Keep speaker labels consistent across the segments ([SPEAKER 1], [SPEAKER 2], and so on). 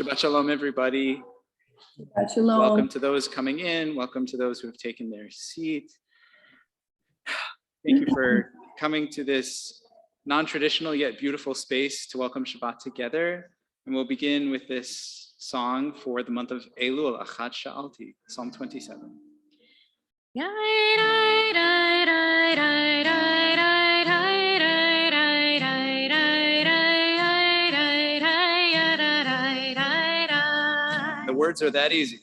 [SPEAKER 1] Shabbat Shalom, everybody.
[SPEAKER 2] Shabbat Shalom.
[SPEAKER 1] Welcome to those coming in. Welcome to those who have taken their seat. Thank you for coming to this non-traditional yet beautiful space to welcome Shabbat together. And we'll begin with this song for the month of Elul, Achat Sha'alti, Psalm 27. The words are that easy.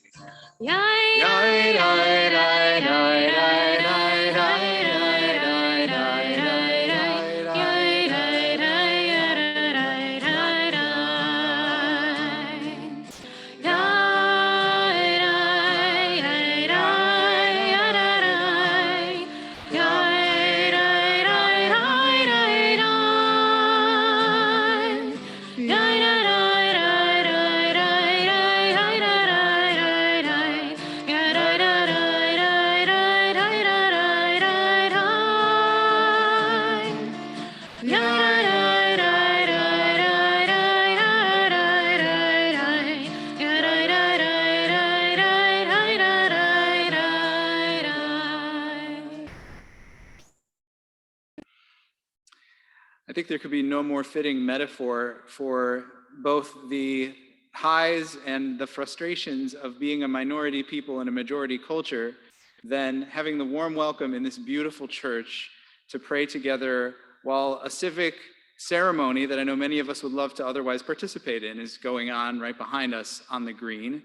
[SPEAKER 1] I think there could be no more fitting metaphor for both the highs and the frustrations of being a minority people in a majority culture than having the warm welcome in this beautiful church to pray together while a civic ceremony that I know many of us would love to otherwise participate in is going on right behind us on the green.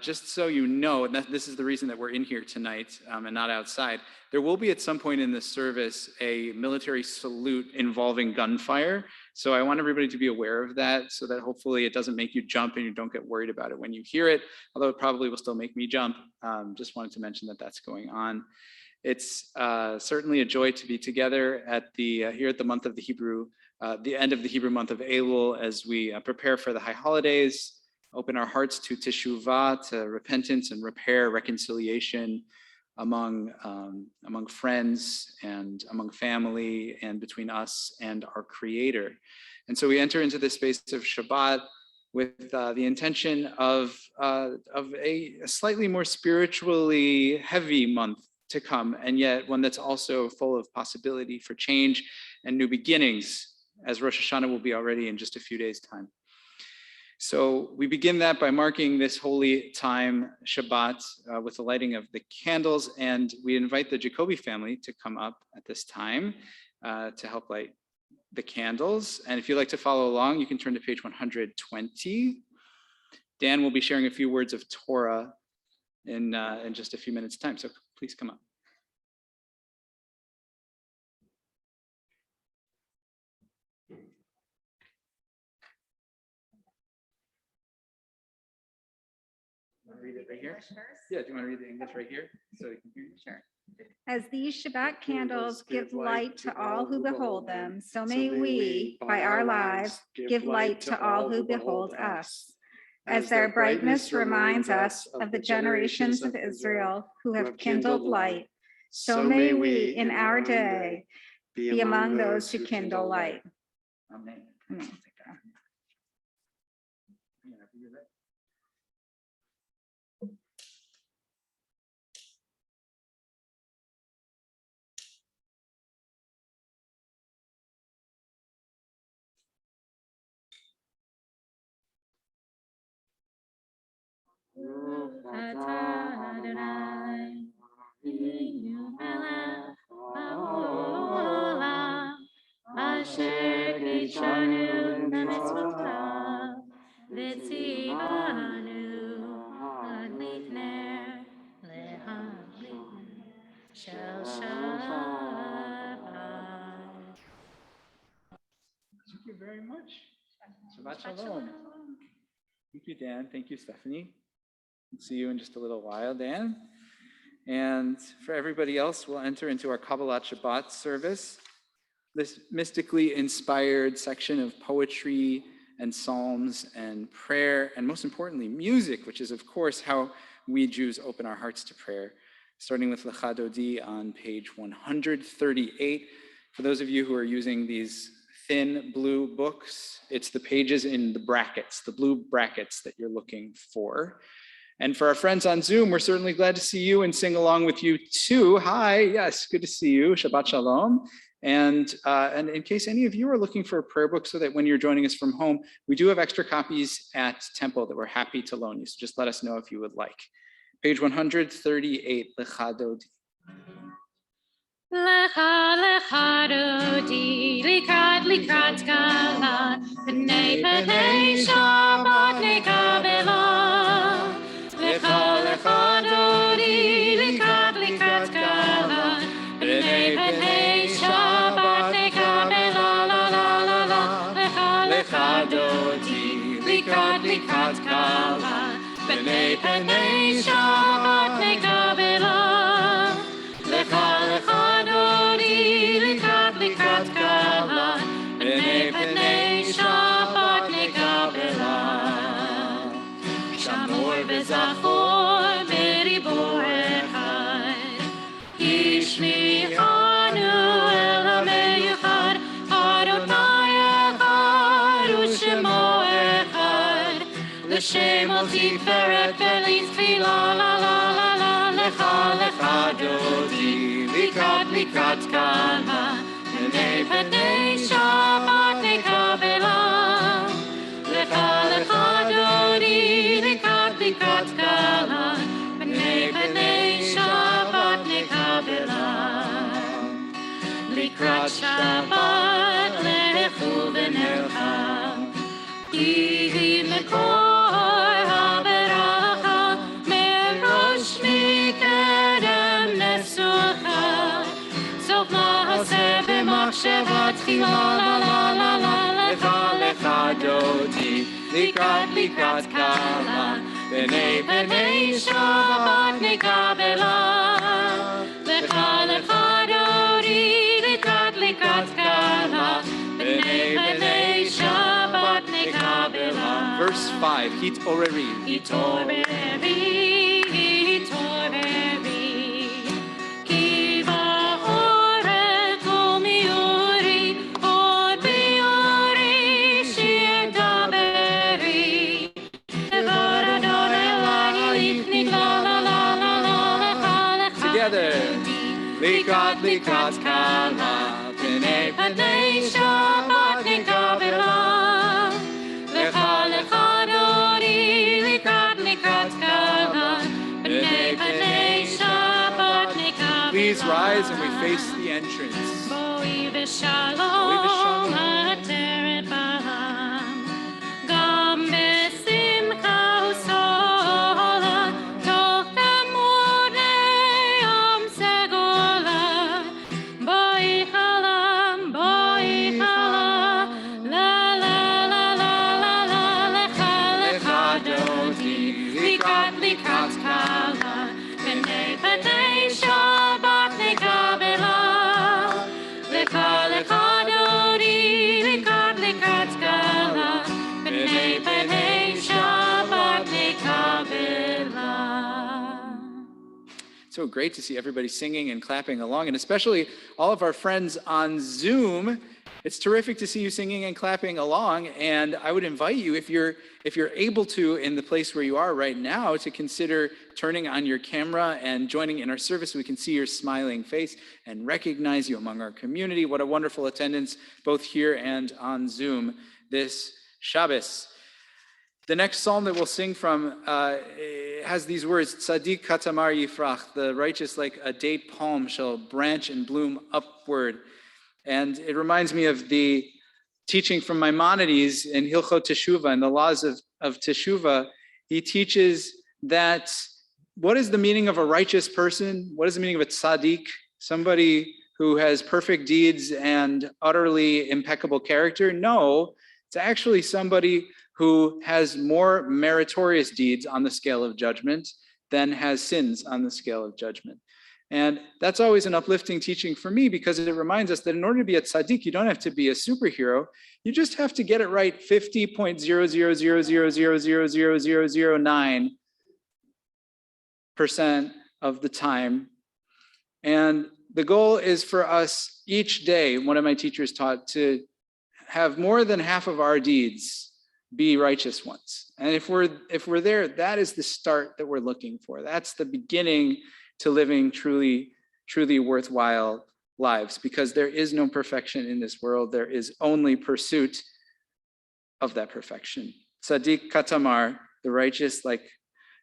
[SPEAKER 1] Just so you know, and this is the reason that we're in here tonight and not outside, there will be at some point in this service a military salute involving gunfire. So I want everybody to be aware of that so that hopefully it doesn't make you jump and you don't get worried about it when you hear it, although it probably will still make me jump. Just wanted to mention that that's going on. It's certainly a joy to be together at the here at the month of the Hebrew, the end of the Hebrew month of Elul, as we prepare for the high holidays. Open our hearts to teshuvah, to repentance and repair, reconciliation among friends and among family and between us and our Creator. And so we enter into this space of Shabbat with the intention of a slightly more spiritually heavy month to come, and yet one that's also full of possibility for change and new beginnings, as Rosh Hashanah will be already in just a few days' time. So we begin that by marking this holy time, Shabbat, with the lighting of the candles, and we invite the Jacoby family to come up at this time to help light the candles. And if you'd like to follow along, you can turn to page 120. Dan will be sharing a few words of Torah in just a few minutes' time, so please come up. Read it right here? Yeah, do you want to read the English right here so you can hear you?
[SPEAKER 3] Sure. As these Shabbat candles give light to all who behold them, so may we, by our lives, give light to all who behold us. As their brightness reminds us of the generations of Israel who have kindled light, so may we, in our day, be among those who kindle light.
[SPEAKER 1] Amen.
[SPEAKER 3] Amen.
[SPEAKER 1] Thank you very much. Shabbat Shalom. Thank you, Dan. Thank you, Stephanie. We'll see you in just a little while, Dan. And for everybody else, we'll enter into our Kabbalat Shabbat service, this mystically inspired section of poetry and psalms and prayer, and most importantly, music, which is, of course, how we Jews open our hearts to prayer, starting with Lecha Dodi on page 138. For those of you who are using these thin blue books. It's the pages in the brackets, the blue brackets that you're looking for. And for our friends on Zoom, we're certainly glad to see you and sing along with you too. Hi, yes, good to see you. Shabbat Shalom. And in case any of you are looking for a prayer book so that when you're joining us from home, we do have extra copies at Temple that we're happy to loan you. So just let us know if you would like. Page 138, Lecha Dodi.
[SPEAKER 2] Lecha lecha dodi, likrat kala, b'nei Shabbat nekabela. Lecha lecha dodi, likrat kala, b'nei Shabbat nekabela. La la la la. Lecha dodi, likrat kala, b'nei Shabbat nekabela. Lecha lecha dodi, likrat kala, b'nei Shabbat nekabela. Shamor v'zachor b'ribor echad, Yishmichanu el hameyachad, Adonai echad u'shemo echad, l'shem ol tiferet v'litfila. La la la la. Lecha lecha dodi, likrat kala, b'nei Shabbat nekabela. Lecha lecha dodi, likrat kala, b'nei Shabbat nekabela. Likrat Shabbat lechu v'nelcha, Yihi mekor ha'beracha, merosh mikedem nesucha, sof ma'aseh b'machsheva tchila. La la la la. Lecha lecha dodi, likrat kala, b'nei Shabbat nekabela. Lecha lecha dodi, likrat kala, b'nei Shabbat nekabela.
[SPEAKER 1] Verse 5, Hit Oreri.
[SPEAKER 2] Hitoreri, ki ba'oret u'miuri, od bi'uri she'edaberi. Devar Adonai lifni. La la la la la. Lecha lecha
[SPEAKER 1] Together.
[SPEAKER 2] dodi,
[SPEAKER 1] Likrat kala,
[SPEAKER 2] b'nei Shabbat nekabela. Lecha lecha dodi, likrat kala, b'nei Shabbat nekabela.
[SPEAKER 1] Please rise and we face the entrance.
[SPEAKER 2] Boi v'shalom hateret ba'am, gam b'simcha u'sola, toch emudei am segola. Boi chala, la la la la la la. Lecha lecha dodi, likrat kala, b'nei Shabbat nekabela. Lecha lecha dodi, likrat kala, b'nei Shabbat nekabela.
[SPEAKER 1] So great to see everybody singing and clapping along, and especially all of our friends on Zoom. It's terrific to see you singing and clapping along, and I would invite you, if you're able to, in the place where you are right now, to consider turning on your camera and joining in our service. We can see your smiling face and recognize you among our community. What a wonderful attendance, both here and on Zoom this Shabbos. The next psalm that we'll sing from has these words, Tzadik katamar yifrach, the righteous like a date palm shall branch and bloom upward. And it reminds me of the teaching from Maimonides in Hilchot Teshuvah, and the laws of Teshuvah. He teaches that what is the meaning of a righteous person? What is the meaning of a tzaddik? Somebody who has perfect deeds and utterly impeccable character? No, it's actually somebody who has more meritorious deeds on the scale of judgment than has sins on the scale of judgment. And that's always an uplifting teaching for me, because it reminds us that in order to be a tzaddik, you don't have to be a superhero. You just have to get it right 50.000000009% of the time. And the goal is for us each day, one of my teachers taught, to have more than half of our deeds be righteous ones. And if we're there, that is the start that we're looking for. That's the beginning to living truly worthwhile lives, because there is no perfection in this world. There is only pursuit of that perfection. Tzaddik katamar, the righteous, like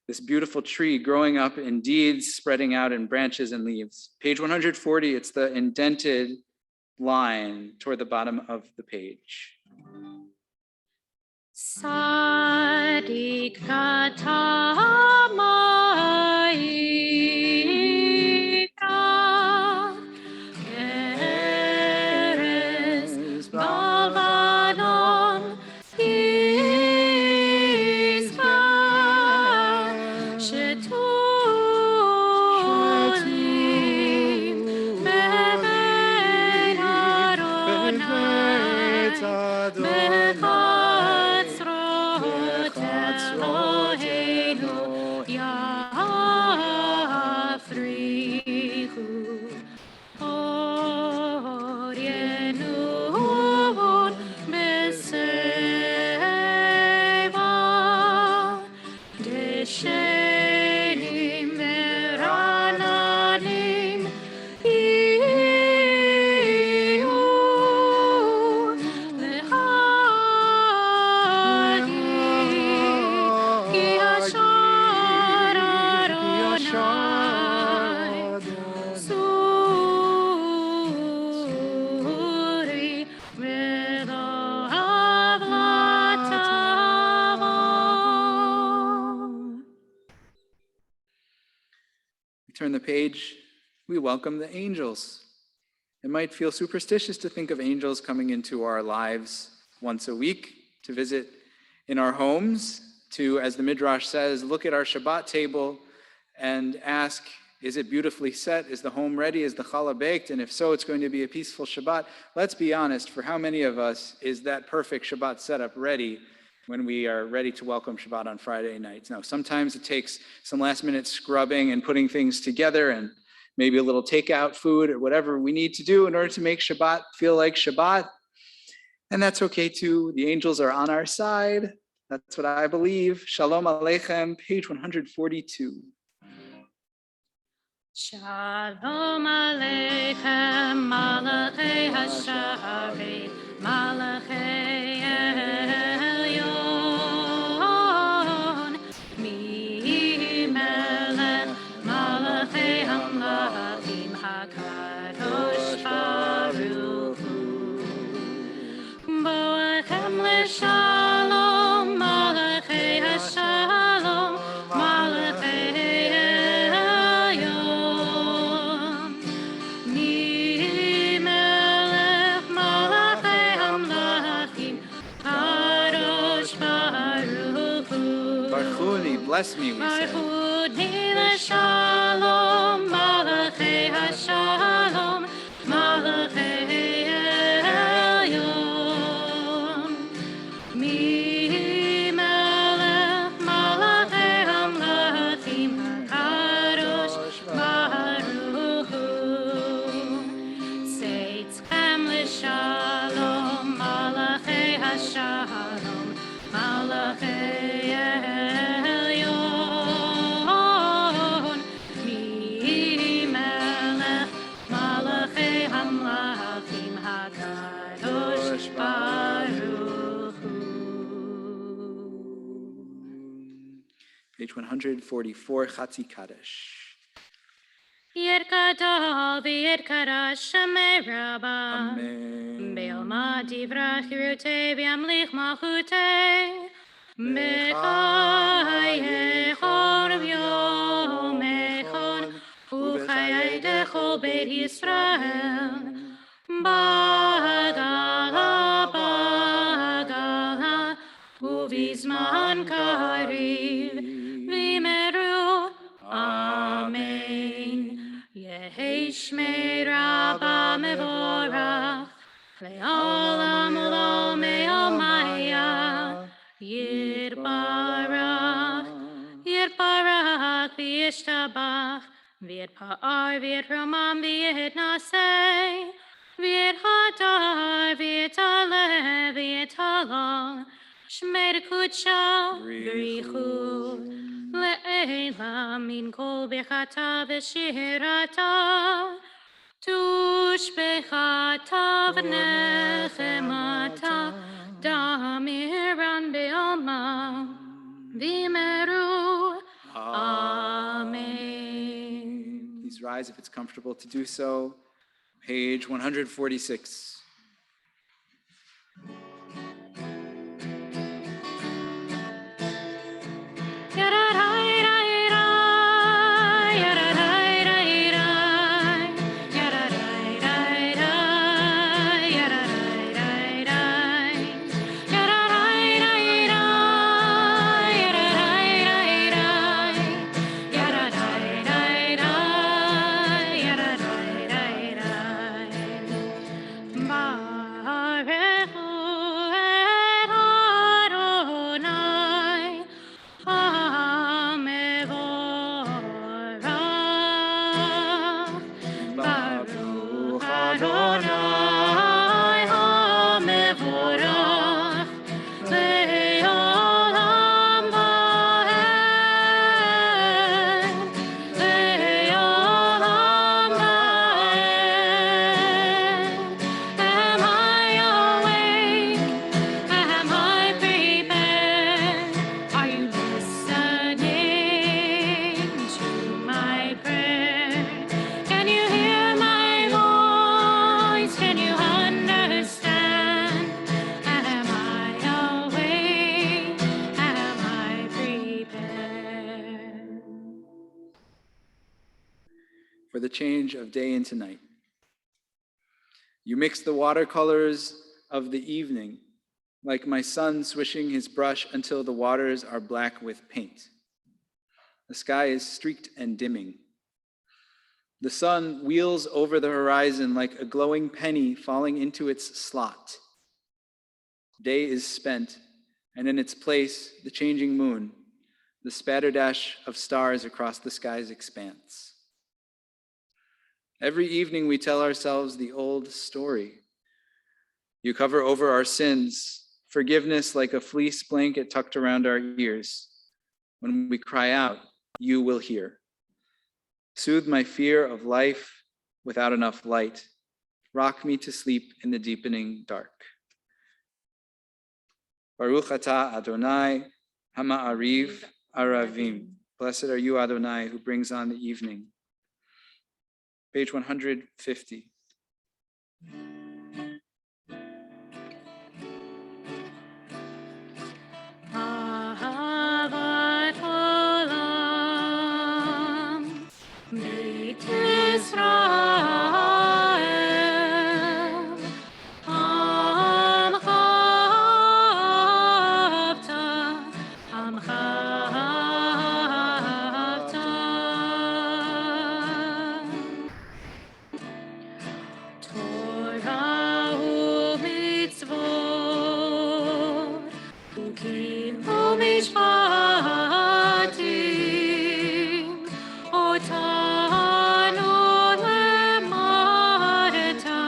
[SPEAKER 1] this beautiful tree growing up in deeds, spreading out in branches and leaves. Page 140, it's the indented line toward the bottom of the page.
[SPEAKER 2] Tzaddik katamar yikra, keres balvanon yizba, shetulim bebein Adonai,
[SPEAKER 1] Turn the page, we welcome the angels. It might feel superstitious to think of angels coming into our lives once a week to visit in our homes, to, as the Midrash says, look at our Shabbat table and ask, is it beautifully set? Is the home ready? Is the challah baked? And if so, it's going to be a peaceful Shabbat. Let's be honest, for how many of us is that perfect Shabbat setup ready when we are ready to welcome Shabbat on Friday nights? Now, sometimes it takes some last minute scrubbing and putting things together and maybe a little takeout food or whatever we need to do in order to make Shabbat feel like Shabbat. And that's okay too. The angels are on our side. That's what I believe. Shalom Aleichem, page 142.
[SPEAKER 2] Shalom Aleichem, Malachei Hasharet, Malachei Elyon, Mi Melech, Malachei Hamlachim, HaKadosh Baruch Hu. Boachem L'Shalom, Malachei Hashalom, Malachei Elyon, Mi Melech, Malachei Hamlachim, Kadosh Baruch Hu.
[SPEAKER 1] Barchuni, bless me, we say.
[SPEAKER 2] Barchuni L'Shalom, Malachei Hashalom, Malachei Elyon, Mi Melech, Malachei Hamlachim, Kadosh Baruch Hu. Seitchem L'Shalom, Malachei Hashalom, Malachei Elyon, Mi Melech, Malachei Hamlachim, HaKadosh Baruch Hu.
[SPEAKER 1] Page 144, Chatzi Kaddish.
[SPEAKER 2] Yirkadal v'yirkadash Shemei Rabbah.
[SPEAKER 1] Amen.
[SPEAKER 2] Be'alma divrach hirutei v'yamlich malchutei. Mechayechon v'yom echon u'chayei dechol Beit Yisrael. Bagala, bagala, uvizman kariv v'imeru. Amen. Yehi Shmei Rabbah mevorach, le'olam lo me'omaya. Yirbarach, Yirbarach v'yishtabach, v'yirpa'ar v'yiromam v'yitnasei. v'et hadar, v'et aleh, v'et halal, shmer kudsha, v'richu, le'ela min kol bechata v'shirata, tush bechata v'nechemata, damiran be'alma, v'meru, amen.
[SPEAKER 1] Please rise if it's comfortable to do so. Page 146. For the change of day into night. You mix the watercolors of the evening, like my son swishing his brush until the waters are black with paint. The sky is streaked and dimming. The sun wheels over the horizon like a glowing penny falling into its slot. Day is spent, and in its place, the changing moon, the spatterdash of stars across the sky's expanse. Every evening we tell ourselves the old story. You cover over our sins, forgiveness like a fleece blanket tucked around our ears. When we cry out, you will hear. Soothe my fear of life without enough light. Rock me to sleep in the deepening dark. Baruch atah Adonai Hama'ariv Aravim. Blessed are you, Adonai, who brings on the evening. Page 150.
[SPEAKER 2] Ahavat olam, Beit Yisrael, Amcha avta. Torah u'mitzvot, ukim u'mishpatim, otanu lemareta,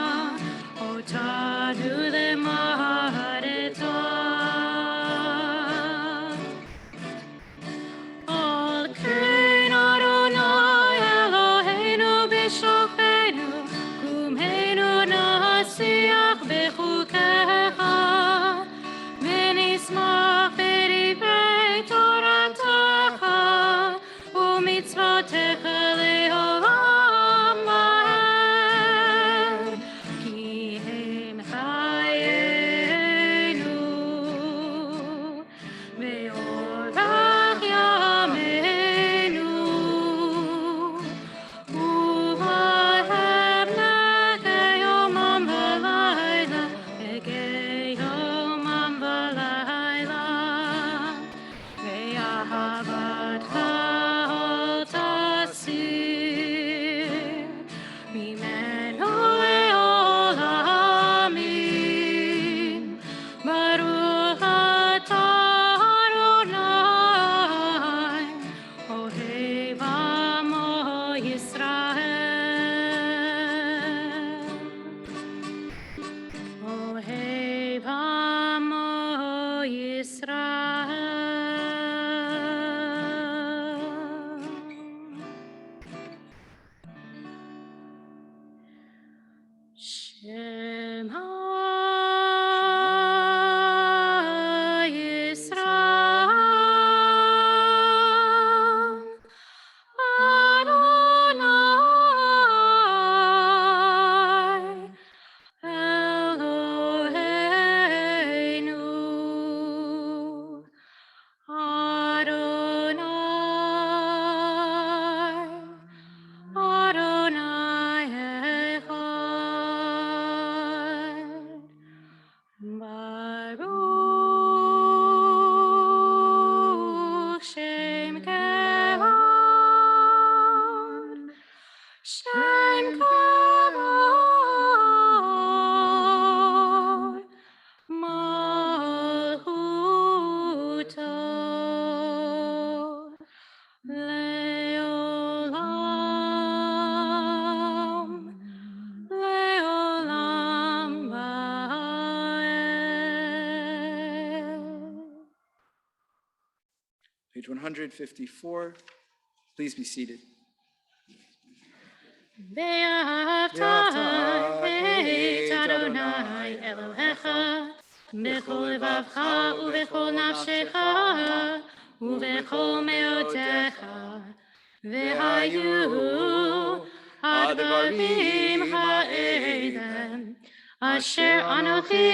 [SPEAKER 2] otanu lemareta. Al ken Adonai Eloheinu b'shofenu, kumenu nasiach b'chukecha, v'nismach b'divrei
[SPEAKER 1] Page 154. Please be seated.
[SPEAKER 2] Ve'ahavta et Adonai Elohecha b'chol levavcha u'b'chol nafshecha u'b'chol meodecha ve'hayu advarim ha'elem asher anochi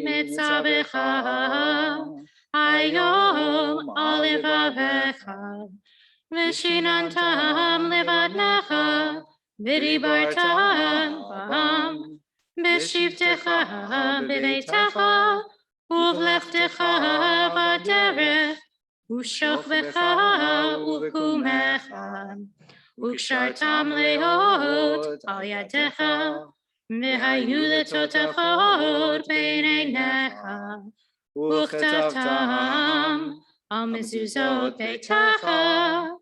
[SPEAKER 2] mitzavecha hayom al levavecha v'shinantam levadnecha v'dibartam ba'am b'shivtecha b'beitecha uv'lechtecha b'derech u'shochvecha u'kumecha u'kshartam leot al yadecha v'hayu letotachot b'neinecha u'chtavtam al mezuzot beitecha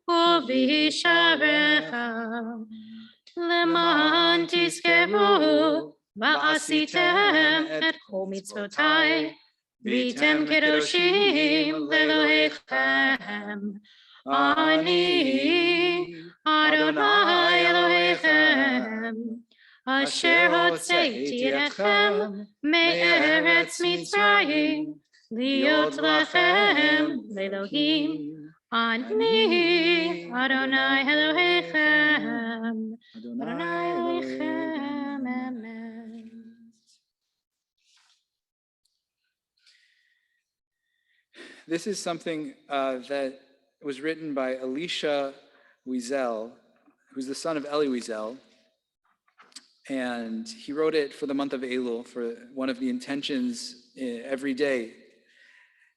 [SPEAKER 2] u'visharecha leman tizkeru va'asitem et kol mitzvotai v'tem kedoshim le'Elohechem ani Adonai Elohechem asher hotzeiti etchem me'eretz Mitzrayim liot lachem le'Elohim ani Adonai Elohechem Adonai Elohechem amen.
[SPEAKER 1] This is something that was written by Elisha Wiesel, who's the son of Eli Wiesel. And he wrote it for the month of Elul, for one of the intentions every day.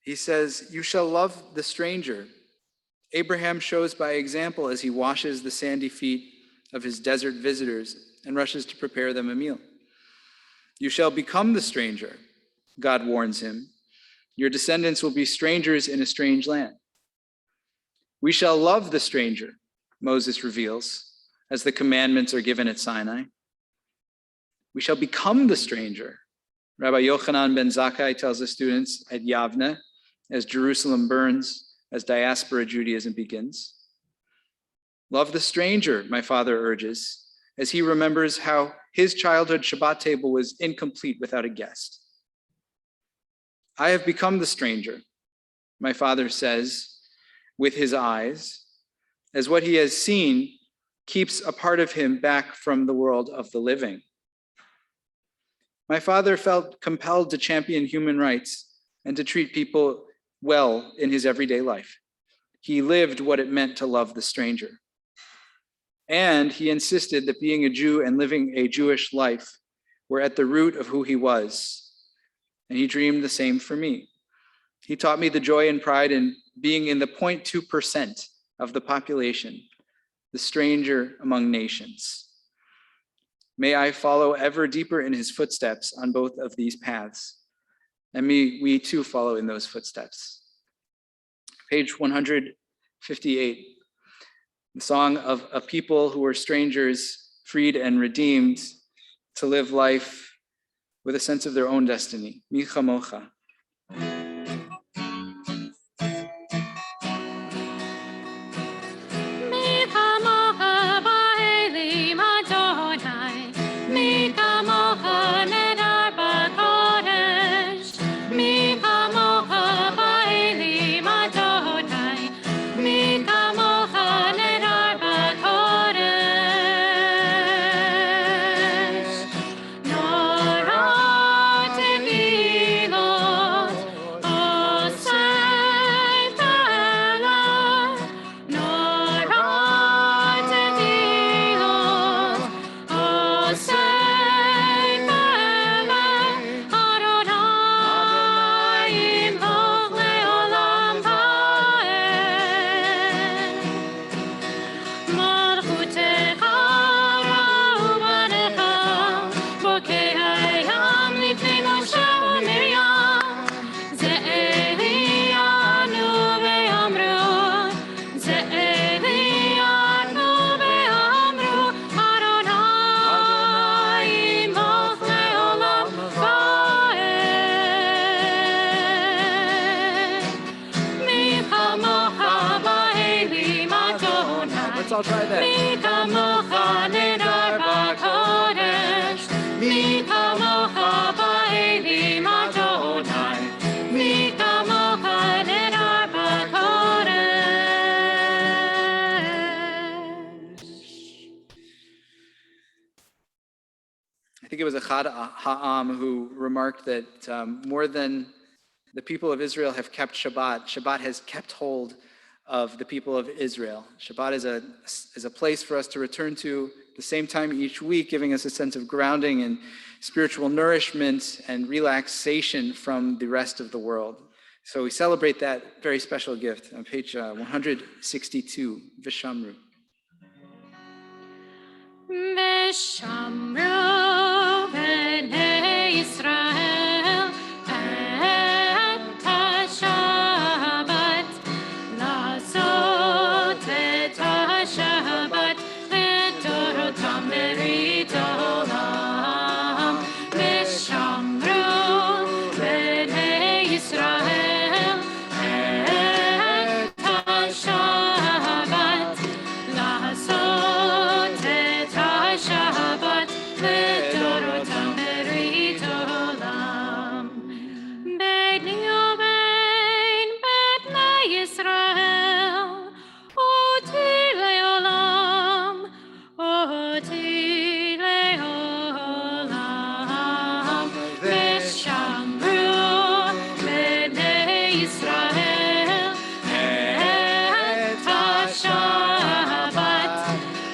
[SPEAKER 1] He says, "You shall love the stranger." Abraham shows by example as he washes the sandy feet of his desert visitors and rushes to prepare them a meal. "You shall become the stranger," God warns him. "Your descendants will be strangers in a strange land." "We shall love the stranger," Moses reveals, as the commandments are given at Sinai. "We shall become the stranger," Rabbi Yochanan ben Zakkai tells the students at Yavne, as Jerusalem burns, as diaspora Judaism begins. "Love the stranger," my father urges, as he remembers how his childhood Shabbat table was incomplete without a guest. "I have become the stranger," my father says with his eyes, as what he has seen keeps a part of him back from the world of the living. My father felt compelled to champion human rights and to treat people well in his everyday life. He lived what it meant to love the stranger. And he insisted that being a Jew and living a Jewish life were at the root of who he was. And he dreamed the same for me. He taught me the joy and pride in being in the 0.2% of the population, the stranger among nations. May I follow ever deeper in his footsteps on both of these paths. And may we too follow in those footsteps. Page 158, the song of a people who were strangers, freed and redeemed to live life with a sense of their own destiny. Mi chamocha. Let's all try that.
[SPEAKER 2] Mi kamocha nedar b'kodesh, mi kamocha ba'elim Adonai, mi kamocha nedar b'kodesh.
[SPEAKER 1] I think it was Echad Ha'am who remarked that more than the people of Israel have kept Shabbat, Shabbat has kept hold of the people of Israel. Shabbat is a place for us to return to the same time each week, giving us a sense of grounding and spiritual nourishment and relaxation from the rest of the world. So we celebrate that very special gift on page 162, Vishamru.
[SPEAKER 2] Vishamru b'nei Yisrael et ha-Shabbat, לעשות את השבת לדורותם ברית העולם. ושמרו בני ישראל את השבת, לעשות את השבת לדורותם ברית העולם. בני ובן בני ישראל, אותי לעולם, אותי לעולם. ושמרו בני ישראל את השבת,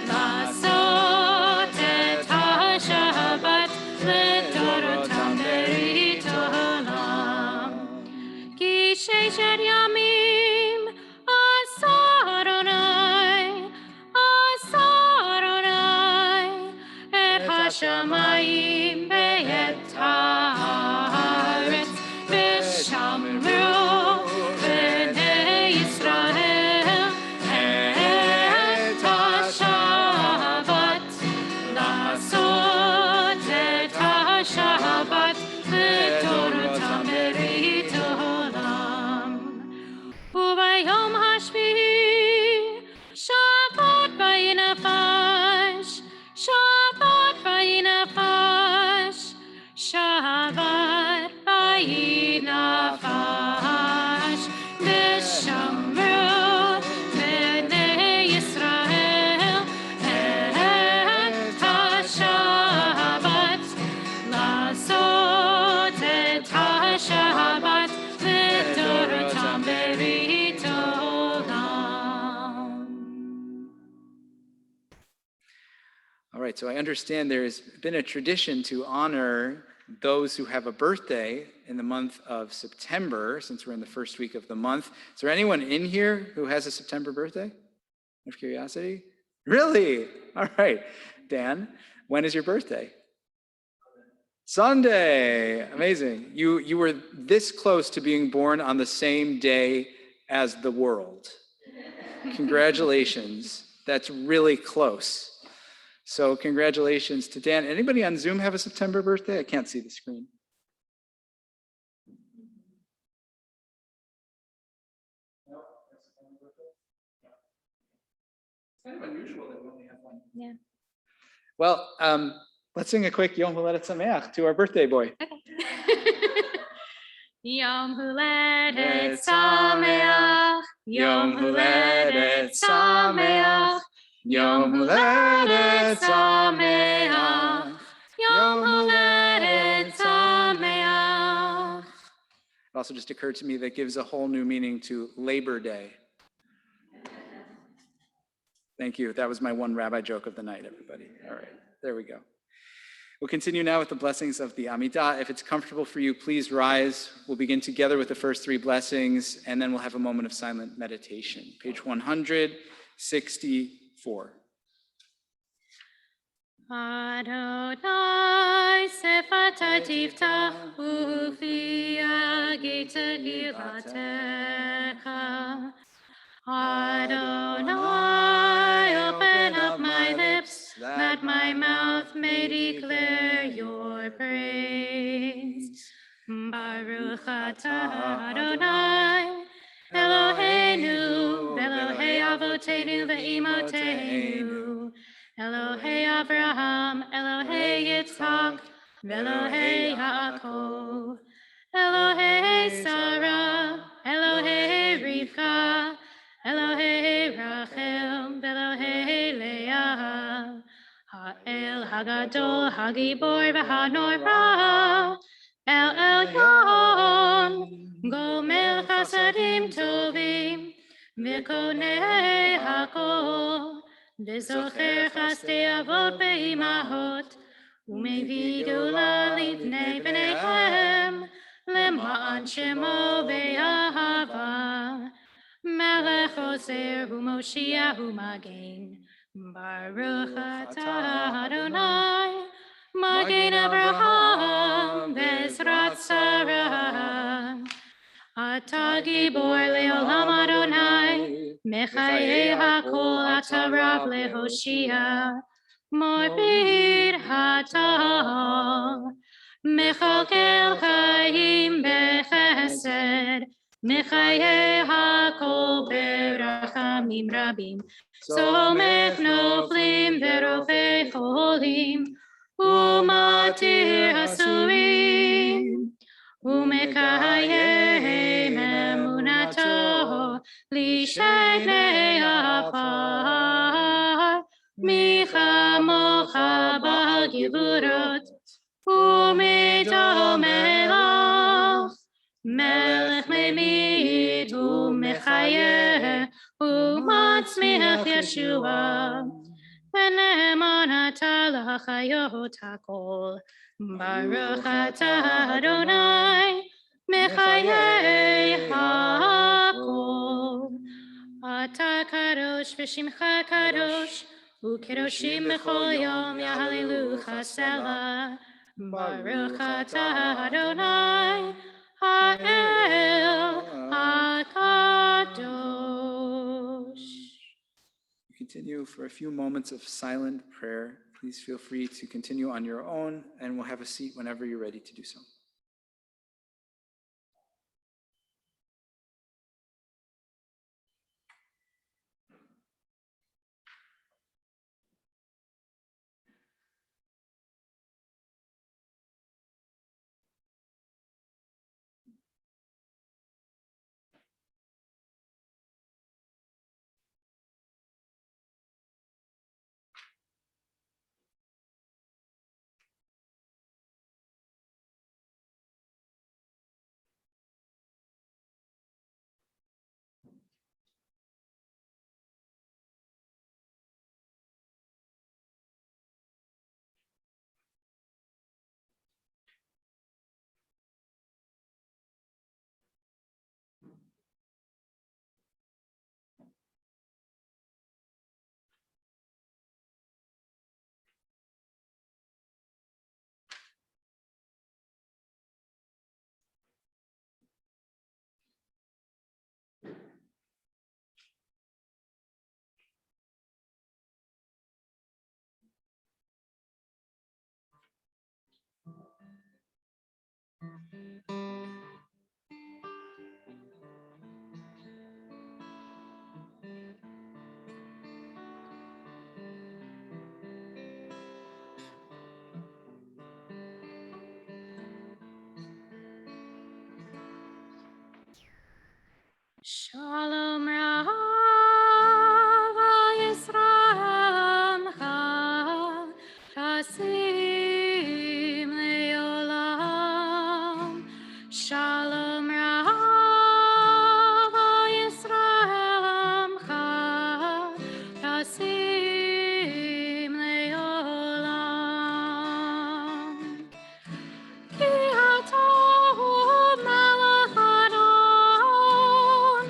[SPEAKER 2] לעשות את השבת לדורותם ברית העולם. כי ששת ימים עשה אדוני את השמיים ואת הארץ, ושמרו בני ישראל את השבת, לעשות את השבת לדורותם ברית העולם. וביום השביעי שבת וינפש, שבת וינפש, שבת וינפש. ושמרו בני ישראל את השבת, לעשות את השבת לדורותם ברית העולם.
[SPEAKER 1] All right, so I understand there's been a tradition to honor those who have a birthday in the month of September, since we're in the first week of the month. Is there anyone in here who has a September birthday? Out of curiosity? Really? All right. Dan, when is your birthday? Sunday. Amazing. You were this close to being born on the same day as the world. Congratulations. That's really close. So congratulations to Dan. Anybody on Zoom have a September birthday? I can't see the screen. No, September birthday? It's kind of unusual that we only have one.
[SPEAKER 2] Yeah.
[SPEAKER 1] Well, let's sing a quick Yom Huledet Sameach to our birthday boy.
[SPEAKER 2] Okay. Yom Huledet Sameach, Yom Huledet Sameach, Yom Huledet Sameach, Yom Huledet Sameach.
[SPEAKER 1] It also just occurred to me that gives a whole new meaning to Labor Day. Thank you. That was my one rabbi joke of the night, everybody. All right, there we go. We'll continue now with the blessings of the Amidah. If it's comfortable for you, please rise. We'll begin together with the first three blessings, and then we'll have a moment of silent meditation. Page 164.
[SPEAKER 2] Adonai sefata tiftach ufi agita gilatecha. Adonai, open up my lips, that my mouth may declare your praise. Baruch atah Adonai, Eloheinu, Elohei Avot Avotenu ve'imotenu, Elohei Avraham, Elohei Yitzhak, Elohei Yaakov, Elohei Sarah, Elohei Rivka, Elohei Rachel, Elohei Leah, Ha'el Hagadol, Hagibor, V'Hanora, El Elyon, Gomel Chasadim Tovim, V'Konei Hakol, V'Zocher Chasdei Avot Be'imahot, U'Mevi Geula Livnei B'neihem, Lema'an Shemo Be'ahava, Melech Ozer U'Moshiach U'Magen, Baruch Atah Adonai, Magen Avraham Bezrat Sarah. Ata Gibor Leolam Adonai, Mechaye HaKol Ata Rav Lehoshia, Morbid Hata, Mechalkel Chaim Bechesed, Mechaye HaKol Berachamim Rabim, Somech Noflim Verofei Cholim, Umatir Hasurim, Umekayem emunato lishnei afar michamocha b'givurot umido melach melech memit umechayeh umatzmiach Yeshua v'ne'eman ata l'chayot hakol. Baruch atah Adonai, Mechayeh hakol. Ata kadosh v'shimcha kadosh, u'kedoshim b'chol yom yahalelucha selah. Baruch atah Adonai, ha'el hakadosh.
[SPEAKER 1] Continue for a few moments of silent prayer. Please feel free to continue on your own, and we'll have a seat whenever you're ready to do so.
[SPEAKER 2] Shalom Rav Yisrael Amcha Tasim Leolam. Shalom Rav Yisrael Amcha Tasim Leolam. Ki atah melech Adon,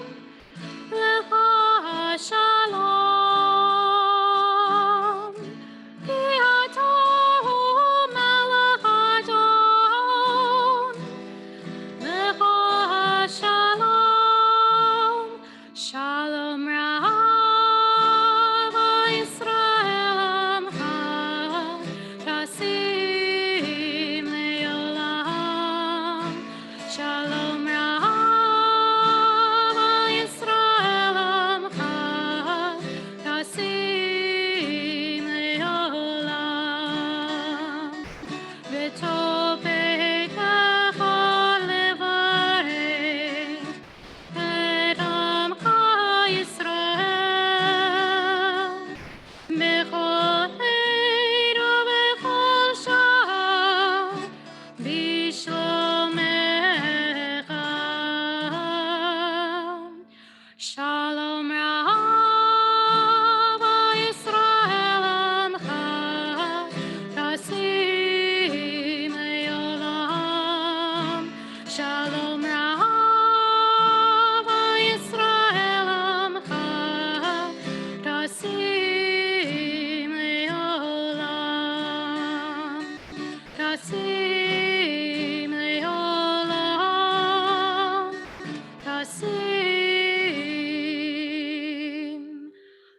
[SPEAKER 2] Vasim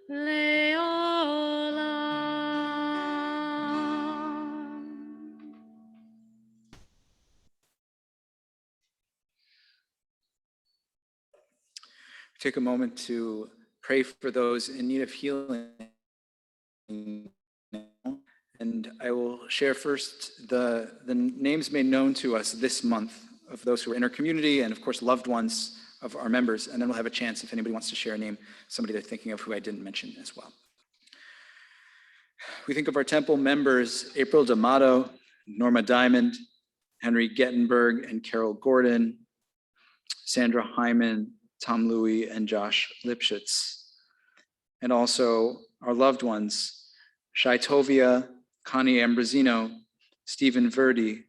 [SPEAKER 2] Leolam.
[SPEAKER 1] Take a moment to pray for those in need of healing. And I will share first the names made known to us this month of those who are in our community and, of course, loved ones of our members. And then we'll have a chance if anybody wants to share a name, somebody they're thinking of who I didn't mention as well. We think of our temple members, April D'Amato, Norma Diamond, Henry Gettenberg and Carol Gordon, Sandra Hyman, Tom Louie, and Josh Lipschitz. And also our loved ones, Shai Tovia, Connie Ambrosino, Stephen Verdi,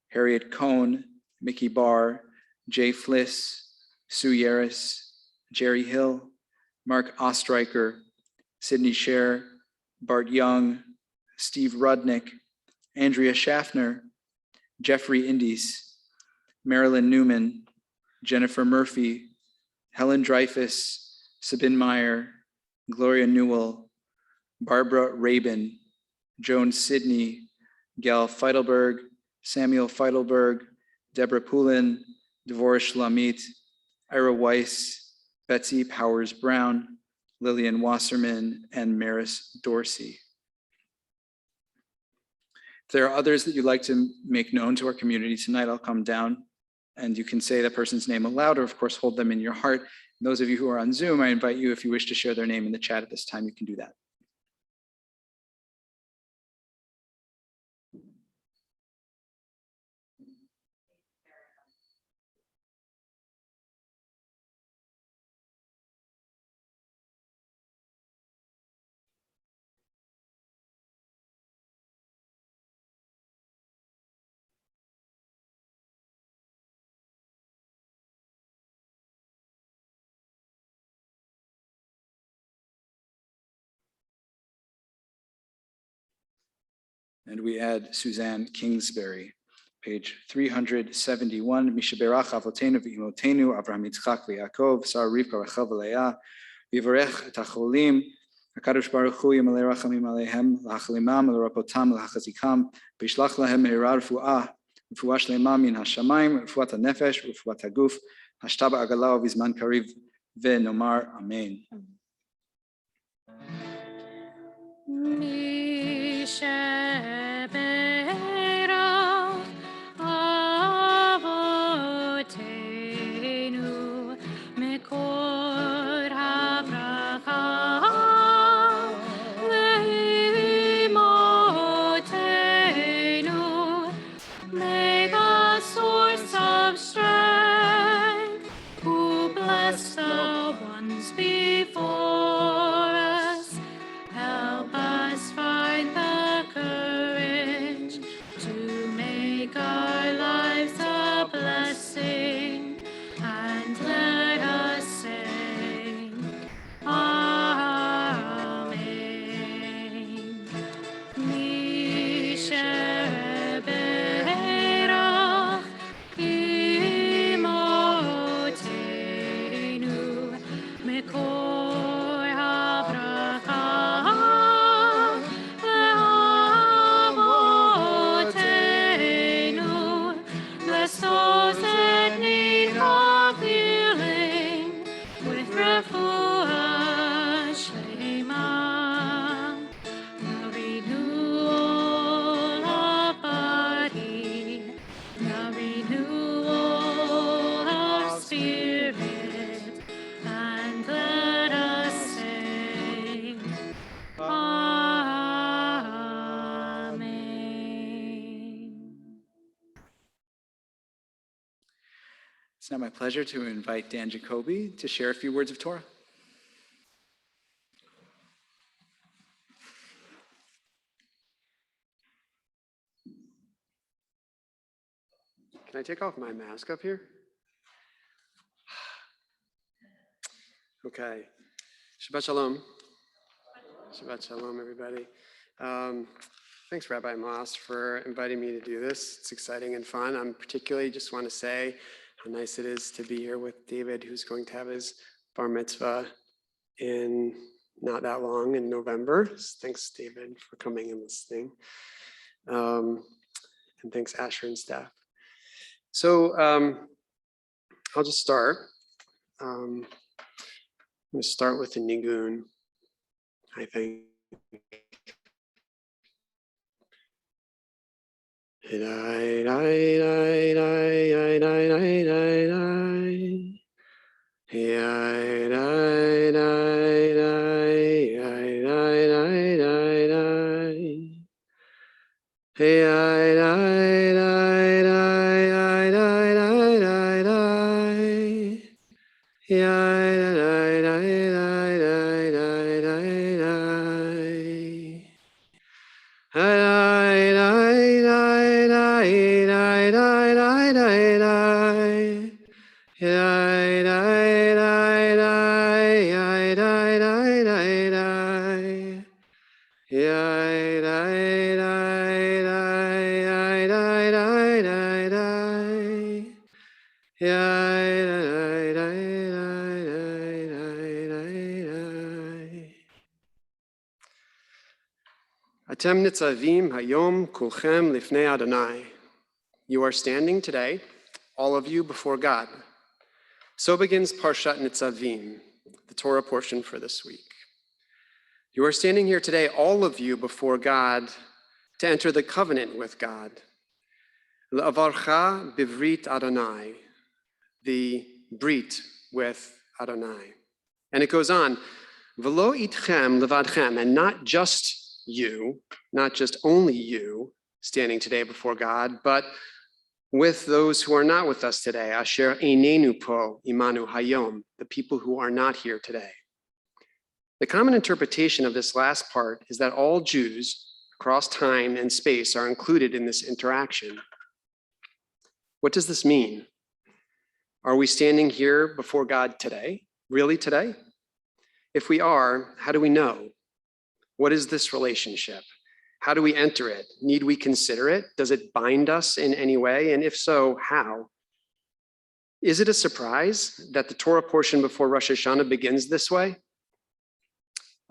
[SPEAKER 1] Harriet Cohn, Mickey Barr, Jay Fliss, Sue Yaris, Jerry Hill, Mark Ostreicher, Sydney Scher, Bart Young, Steve Rudnick, Andrea Schaffner, Jeffrey Indies, Marilyn Newman, Jennifer Murphy, Helen Dreyfus, Sabine Meyer, Gloria Newell, Barbara Rabin, Joan Sidney, Gail Feidelberg, Samuel Feidelberg, Deborah Poulin, Devorah Shlamit, Ira Weiss, Betsy Powers Brown, Lillian Wasserman, and Maris Dorsey. If there are others that you'd like to make known to our community tonight, I'll come down and you can say that person's name aloud, or of course, hold them in your heart. And those of you who are on Zoom, I invite you, if you wish to share their name in the chat at this time, you can do that. And we add Suzanne Kingsbury, page 371. Mishaberach avotenu v'imotenu Avraham Yitzchak v'Yaakov, Sarah Rivka Rachel v'Leah, v'yivarech et hacholim, HaKadosh Baruch Hu yimalei rachamim aleihem, l'hachalimam, l'rapotam, l'hachazikam, v'yishlach lahem me'ira refuah shlema min hashamayim, refuat hanefesh, refuat haguf, hashtaba agala v'zman kariv, v'nomar amen.
[SPEAKER 2] Mishaberach avotenu mekor habracha leimotenu. May the source of strength who bless the ones before us help us find the courage to make our lives a blessing, and let us sing Amen. Mishaberach imotenu mekor habracha leavotenu. Bless those that need of healing with refuah shlema, the renewal of body, the renewal of spirit, and let us sing Amen.
[SPEAKER 1] It's now my pleasure to invite Dan Jacoby to share a few words of Torah.
[SPEAKER 4] Can I take off my mask up here? Okay. Shabbat Shalom. Shabbat Shalom, everybody. Thanks, Rabbi Moss, for inviting me to do this. It's exciting and fun. I'm particularly just want to say how nice it is to be here with David, who's going to have his bar mitzvah in not that long, in November. Thanks, David, for coming and listening. And thanks, Asher and staff. So I'll just start. I'm going to start with the nigun, I think. Atem nitzavim hayom kulchem lifnei Adonai. You are standing today, all of you, before God. So begins Parshat Nitzavim, the Torah portion for this week. You are standing here today, all of you, before God, to enter the covenant with God. L'avarcha bivrit Adonai, the brit with Adonai. And it goes on, v'lo itchem levadchem, and not just you, not just only you, standing today before God, but with those who are not with us today, asher einenu po imanu hayom, the people who are not here today. The common interpretation of this last part is that all Jews across time and space are included in this interaction. What does this mean? Are we standing here before God today? Really today? If we are, how do we know? What is this relationship? How do we enter it? Need we consider it? Does it bind us in any way? And if so, how? Is it a surprise that the Torah portion before Rosh Hashanah begins this way?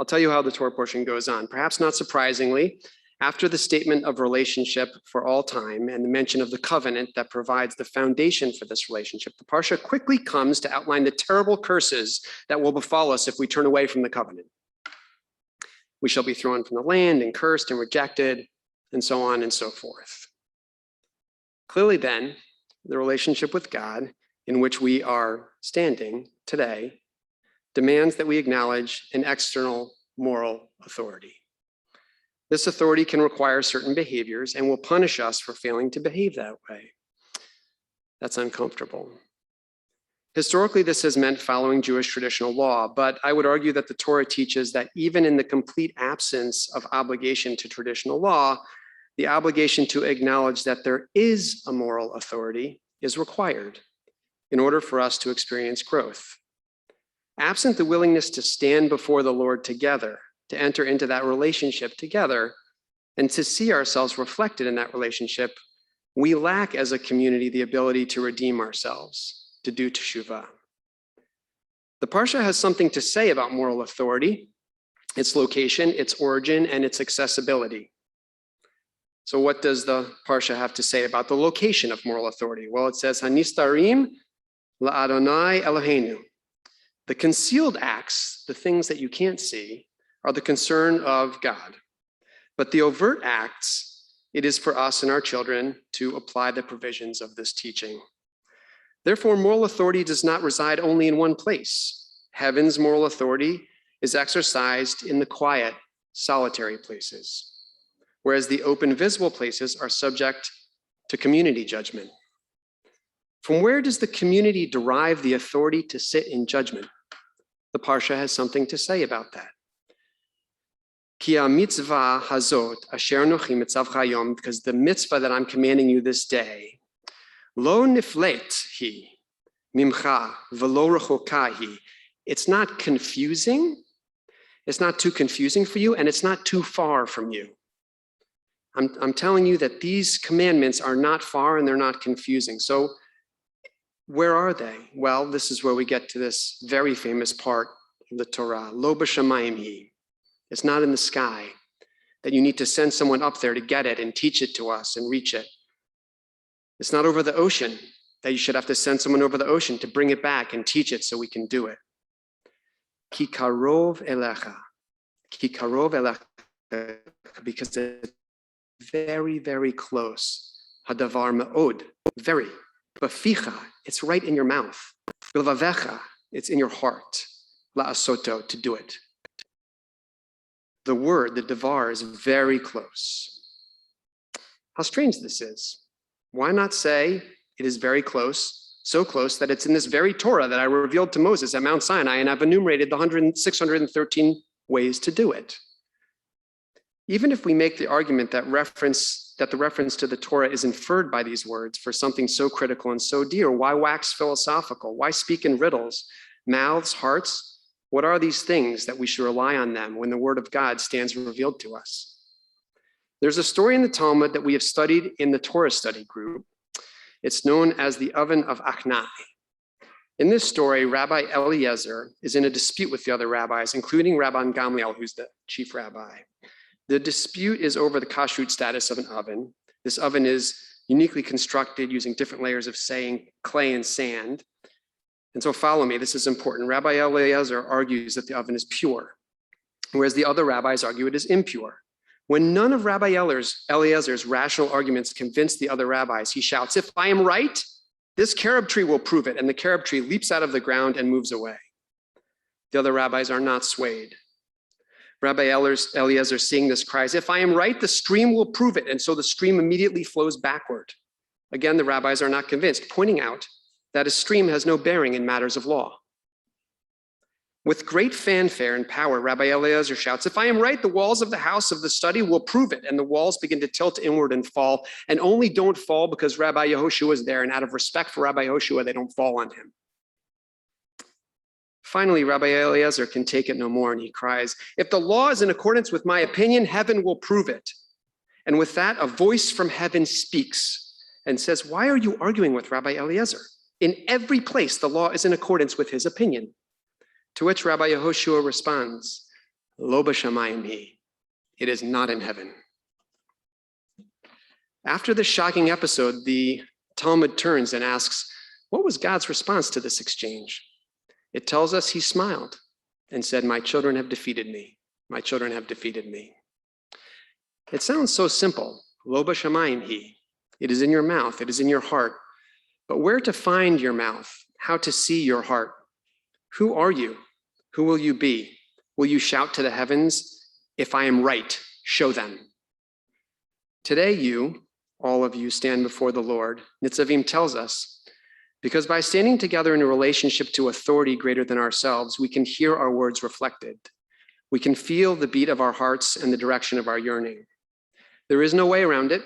[SPEAKER 4] I'll tell you how the Torah portion goes on. Perhaps not surprisingly, after the statement of relationship for all time and the mention of the covenant that provides the foundation for this relationship, the Parsha quickly comes to outline the terrible curses that will befall us if we turn away from the covenant. We shall be thrown from the land and cursed and rejected, and so on and so forth. Clearly then, the relationship with God in which we are standing today demands that we acknowledge an external moral authority. This authority can require certain behaviors and will punish us for failing to behave that way. That's uncomfortable. Historically, this has meant following Jewish traditional law, but I would argue that the Torah teaches that even in the complete absence of obligation to traditional law, the obligation to acknowledge that there is a moral authority is required in order for us to experience growth. Absent the willingness to stand before the Lord together, to enter into that relationship together, and to see ourselves reflected in that relationship, we lack as a community the ability to redeem ourselves, to do teshuvah. The Parsha has something to say about moral authority, its location, its origin, and its accessibility. So what does the Parsha have to say about the location of moral authority? Well, it says, Hanistarim la'Adonai Eloheinu. The concealed acts, the things that you can't see, are the concern of God. But the overt acts, it is for us and our children to apply the provisions of this teaching. Therefore, moral authority does not reside only in one place. Heaven's moral authority is exercised in the quiet, solitary places, whereas the open, visible places are subject to community judgment. From where does the community derive the authority to sit in judgment? The Parsha has something to say about that. Ki mitzvah hazot asher nochi mitzavcha hayom, because the mitzvah that I'm commanding you this day, lo niflet hi mimcha velo rechoka hi. It's not confusing. It's not too confusing for you, and it's not too far from you. I'm telling you that these commandments are not far and they're not confusing. So Where are they? Well, this is where we get to this very famous part of the Torah. Lo b'shamayim hi. It's not in the sky, that you need to send someone up there to get it and teach it to us and reach it. It's not over the ocean, that you should have to send someone over the ocean to bring it back and teach it so we can do it. Ki karov elecha. Ki karov elecha, because it's very, very close. Hadavar me'od, very. Baficha, it's right in your mouth. Bilvavecha, it's in your heart. La'asoto, to do it. The word, the davar, is very close. How strange this is. Why not say it is very close, so close that it's in this very Torah that I revealed to Moses at Mount Sinai, and I've enumerated the 613 ways to do it. Even if we make the argument that the reference to the Torah is inferred by these words for something so critical and so dear, why wax philosophical? Why speak in riddles? Mouths, hearts? What are these things that we should rely on them when the word of God stands revealed to us? There's a story in the Talmud that we have studied in the Torah study group. It's known as the oven of Achnai. In this story, Rabbi Eliezer is in a dispute with the other rabbis, including Rabban Gamliel, who's the chief rabbi. The dispute is over the kashrut status of an oven. This oven is uniquely constructed using different layers of clay and sand. And so follow me, this is important. Rabbi Eliezer argues that the oven is pure, whereas the other rabbis argue it is impure. When none of Rabbi Eliezer's rational arguments convince the other rabbis, he shouts, "If I am right, this carob tree will prove it." And the carob tree leaps out of the ground and moves away. The other rabbis are not swayed. Rabbi Eliezer, seeing this, cries, "If I am right, the stream will prove it." And so the stream immediately flows backward. Again, the rabbis are not convinced, pointing out that a stream has no bearing in matters of law. With great fanfare and power, Rabbi Eliezer shouts, "If I am right, the walls of the house of the study will prove it." And the walls begin to tilt inward and fall, and only don't fall because Rabbi Yehoshua is there, and out of respect for Rabbi Yehoshua, they don't fall on him. Finally, Rabbi Eliezer can take it no more, and he cries, "If the law is in accordance with my opinion, heaven will prove it." And with that, a voice from heaven speaks and says, "Why are you arguing with Rabbi Eliezer? In every place, the law is in accordance with his opinion." To which Rabbi Yehoshua responds, "Lo b'shamayim hi." It is not in heaven. After this shocking episode, the Talmud turns and asks, what was God's response to this exchange? It tells us he smiled and said, "My children have defeated me. My children have defeated me." It sounds so simple. Lo b'shamayim hi. It is in your mouth. It is in your heart. But where to find your mouth? How to see your heart? Who are you? Who will you be? Will you shout to the heavens, "If I am right, show them"? Today you, all of you, stand before the Lord. Nitzavim tells us, because by standing together in a relationship to authority greater than ourselves, we can hear our words reflected. We can feel the beat of our hearts and the direction of our yearning. There is no way around it.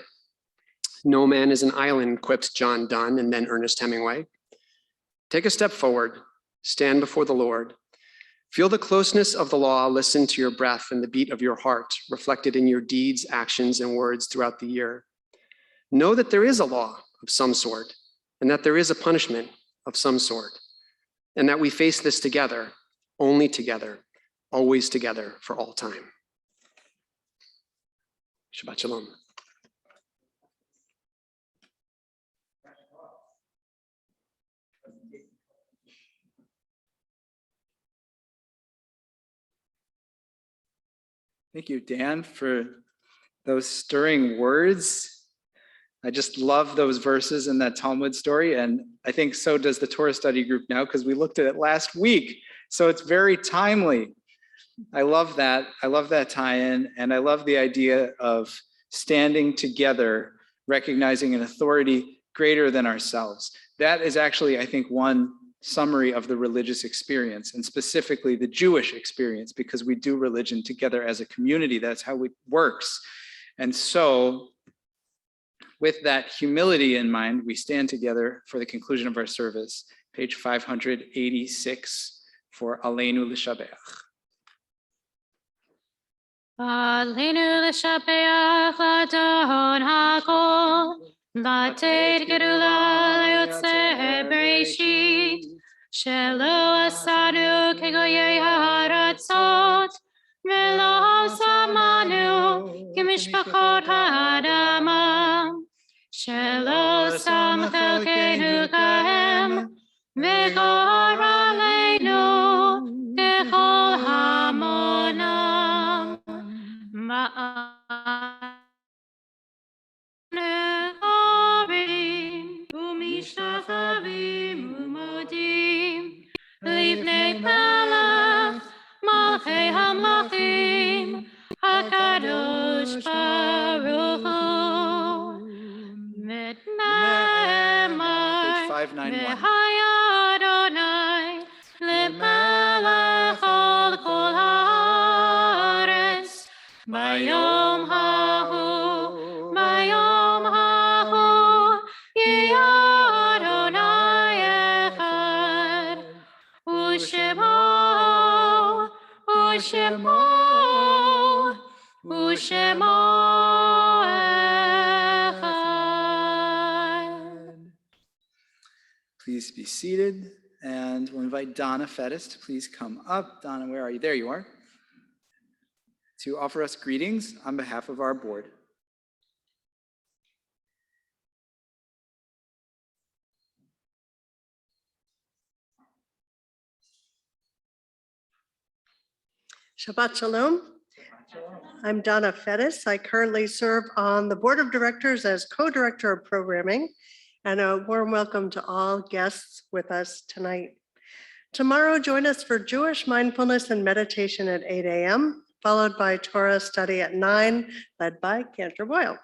[SPEAKER 4] No man is an island, quipped John Donne and then Ernest Hemingway. Take a step forward, stand before the Lord. Feel the closeness of the law, listen to your breath and the beat of your heart reflected in your deeds, actions, and words throughout the year. Know that there is a law of some sort, and that there is a punishment of some sort, and that we face this together, only together, always together for all time. Shabbat shalom.
[SPEAKER 1] Thank you, Dan, for those stirring words. I just love those verses in that Talmud story. And I think so does the Torah study group now, because we looked at it last week. So it's very timely. I love that. I love that tie-in. And I love the idea of standing together, recognizing an authority greater than ourselves. That is actually, I think, one summary of the religious experience, and specifically the Jewish experience, because we do religion together as a community. That's how it works. And so with that humility in mind, we stand together for the conclusion of our service, page 586 for Aleinu L'Shabeach.
[SPEAKER 2] Aleinu L'Shabeach L'Adon HaKol, Latet gerula yotze bereshit. Shelo asanu kegoyei haratzot. Velo samanu kimishpachot ha'adama. Shelo sam chelkenu kahem. V'gor aleinu kechol hamonam. Ne'arim u'mishtachavim u'modim livnei Melech malchei hamlachim hakadosh baruch hu
[SPEAKER 1] Page
[SPEAKER 2] mitne'emar
[SPEAKER 1] 591.
[SPEAKER 2] v'haya Adonai lemelech al kol haaretz bayom hahu bayom hahu yeh Adonai echad u'shemo u'shemo u'shemo echad.
[SPEAKER 1] Please be seated, and we'll invite Donna Fettis to please come up. Donna, where are you? There you are. To offer us greetings on behalf of our board.
[SPEAKER 5] Shabbat Shalom. I'm Donna Fettis. I currently serve on the Board of Directors as co-director of programming, and a warm welcome to all guests with us tonight. Tomorrow, join us for Jewish mindfulness and meditation at 8 a.m., followed by Torah study at 9, led by Cantor Boyle.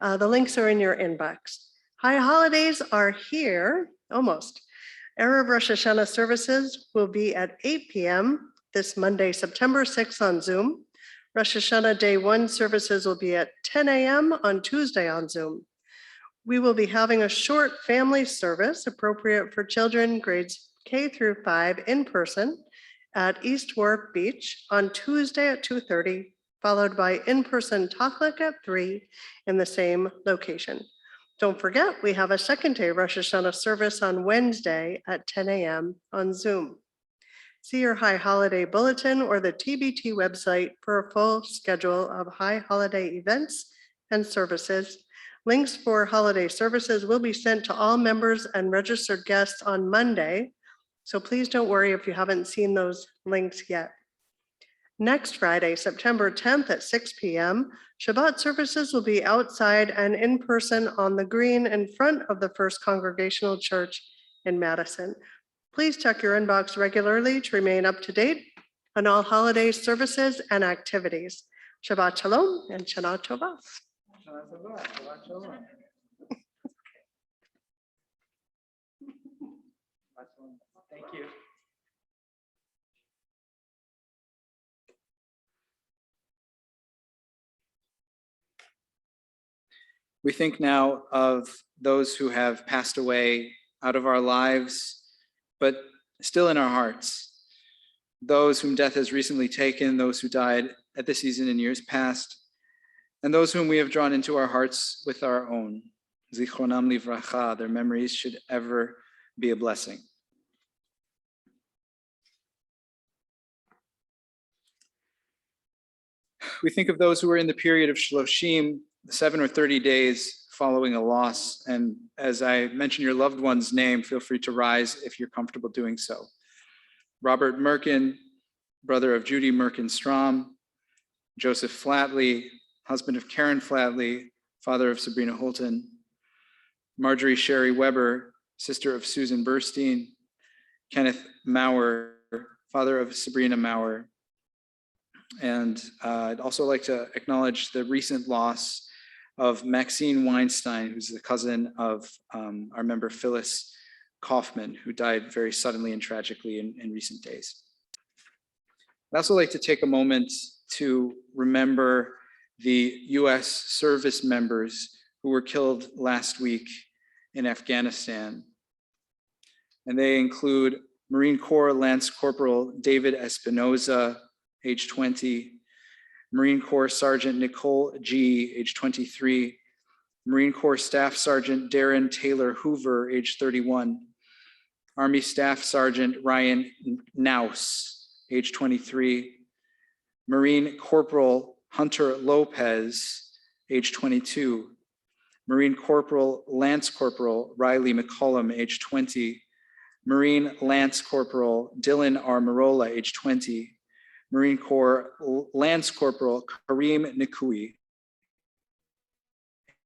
[SPEAKER 5] The links are in your inbox. High holidays are here, almost. Erev Rosh Hashanah services will be at 8 p.m. this Monday, September 6th on Zoom. Rosh Hashanah Day 1 services will be at 10 a.m. on Tuesday on Zoom. We will be having a short family service appropriate for children grades K through 5 in person at East Wharf Beach on Tuesday at 2:30, followed by in-person Talklek at 3 in the same location. Don't forget, we have a second day Rosh Hashanah service on Wednesday at 10 a.m. on Zoom. See your High Holiday Bulletin or the TBT website for a full schedule of High Holiday events and services. Links for holiday services will be sent to all members and registered guests on Monday, so please don't worry if you haven't seen those links yet. Next Friday, September 10th at 6 p.m., Shabbat services will be outside and in person on the green in front of the First Congregational Church in Madison. Please check your inbox regularly to remain up to date on all holiday services and activities. Shabbat Shalom and Shana Tova.
[SPEAKER 1] Thank you. We think now of those who have passed away out of our lives, but still in our hearts. Those whom death has recently taken, those who died at the season in years past, and those whom we have drawn into our hearts with our own. Zichronam livracha, their memories should ever be a blessing. We think of those who are in the period of Shloshim, 7 or 30 days following a loss. And as I mention your loved one's name, feel free to rise if you're comfortable doing so. Robert Merkin, brother of Judy Merkin-Strom, Joseph Flatley, husband of Karen Flatley, father of Sabrina Holton, Marjorie Sherry Weber, sister of Susan Burstein, Kenneth Maurer, father of Sabrina Maurer. And I'd also like to acknowledge the recent loss of Maxine Weinstein, who's the cousin of our member Phyllis Kaufman, who died very suddenly and tragically in recent days. I'd also like to take a moment to remember the US service members who were killed last week in Afghanistan. And they include Marine Corps Lance Corporal David Espinoza, age 20, Marine Corps Sergeant Nicole G., age 23, Marine Corps Staff Sergeant Darren Taylor Hoover, age 31. Army Staff Sergeant Ryan Naus, age 23. Marine Corporal Hunter Lopez, age 22. Marine Corporal Lance Corporal Riley McCollum, age 20. Marine Lance Corporal Dylan R. Marola, age 20. Marine Corps Lance Corporal Kareem Nikui,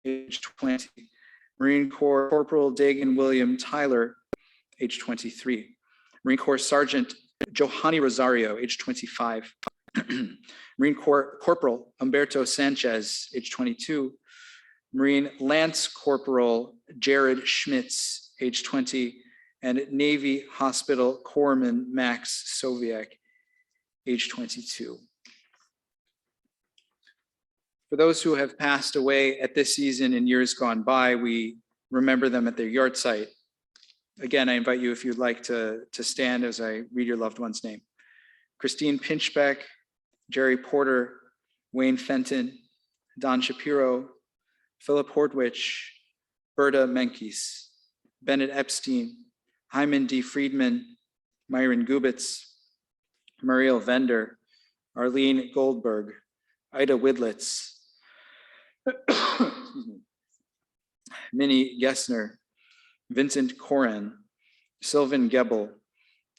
[SPEAKER 1] age 20. Marine Corps Corporal Dagan William Tyler, age 23. Marine Corps Sergeant Johanny Rosario, age 25. Marine Corps Corporal Humberto Sanchez, age 22. Marine Lance Corporal Jared Schmitz, age 20. And Navy Hospital Corpsman Max Soviak, age 22. For those who have passed away at this season in years gone by, we remember them at their yard site. Again, I invite you, if you'd like to stand as I read your loved one's name. Christine Pinchbeck, Jerry Porter, Wayne Fenton, Don Shapiro, Philip Hordwich, Berta Menkes, Bennett Epstein, Hyman D. Friedman, Myron Gubitz, Muriel Vender, Arlene Goldberg, Ida Widlitz, Minnie Gessner, Vincent Coran, Sylvan Gebel,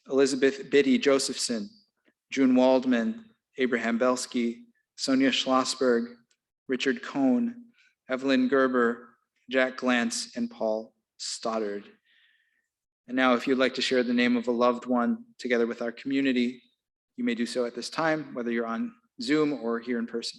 [SPEAKER 1] Elizabeth Biddy Josephson, June Waldman, Abraham Belsky, Sonia Schlossberg, Richard Cohn, Evelyn Gerber, Jack Glantz, and Paul Stoddard. And now, if you'd like to share the name of a loved one together with our community, you may do so at this time, whether you're on Zoom or here in person.